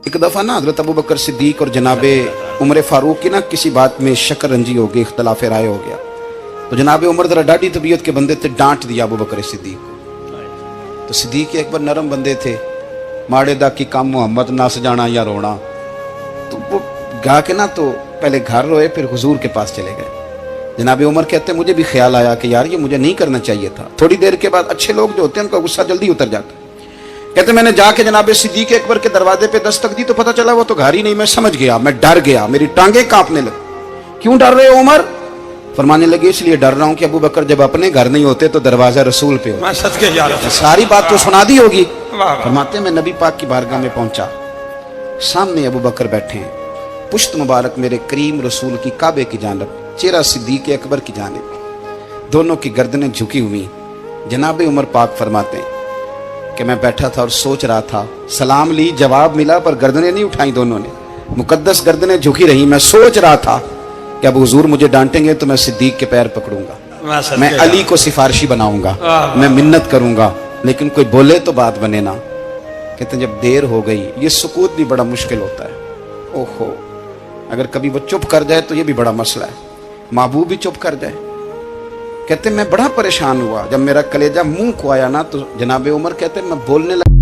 एक दफ़ा ना हज़रत अबू बकर सिद्दीक और जनाब उमर फ़ारूक की ना किसी बात में शक्कर रंजी हो गई, इख्तलाफ राय हो गया। तो जनाब उमर ज़रा डाढ़ी तबीयत के बंदे थे, डांट दिया अबू बकर सिद्दीक को। तो सिद्दीक अकबर नरम बंदे थे, माड़े दा की काम मोहम्मद नस जाना या रोना। तो वो गा के ना तो पहले घर रोए, फिर हुजूर के पास चले गए। जनाब उमर कहते मुझे भी ख्याल आया कि यार ये मुझे नहीं करना चाहिए था। थोड़ी देर के बाद अच्छे लोग जो होते हैं उनका गुस्सा जल्दी उतर जाता है। कहते मैंने जाके जनाब सिद्दीक अकबर के दरवाजे पे दस्तक दी तो पता चला वो तो घर ही नहीं। मैं समझ गया, मैं डर गया, मेरी टांगे कांपने लगी। क्यों डर रहे हो उमर? फरमाने लगे इसलिए डर रहा हूं कि अबू बकर जब अपने घर नहीं होते तो दरवाजा रसूल पे होता। सारी बात तो सुना दी होगी। फरमाते मैं नबी पाक की बारगाह में पहुंचा, सामने अबू बकर बैठे हैं, पुश्त मुबारक मेरे करीम रसूल की काबे की जानब, चेहरा सिद्दीक अकबर की जानब, दोनों की गर्दनें झुकी हुई। जनाब उमर पाक फरमाते हैं कि मैं बैठा था और सोच रहा था, सलाम ली, जवाब मिला, पर गर्दनें नहीं उठाई दोनों ने, मुकद्दस गर्दनें झुकी रही। मैं सोच रहा था कि अब हुजूर मुझे डांटेंगे तो मैं सिद्दीक के पैर पकड़ूंगा, मैं अली को सिफारिशी बनाऊंगा, मैं मिन्नत करूंगा, लेकिन कोई बोले तो बात बने ना। कहते जब देर हो गई, ये सुकूत भी बड़ा मुश्किल होता है। ओहो, अगर कभी वो चुप कर जाए तो ये भी बड़ा मसला है, महबूब भी चुप कर जाए। कहते मैं बड़ा परेशान हुआ, जब मेरा कलेजा मुंह को आया ना तो जनाब उमर कहते मैं बोलने लगा।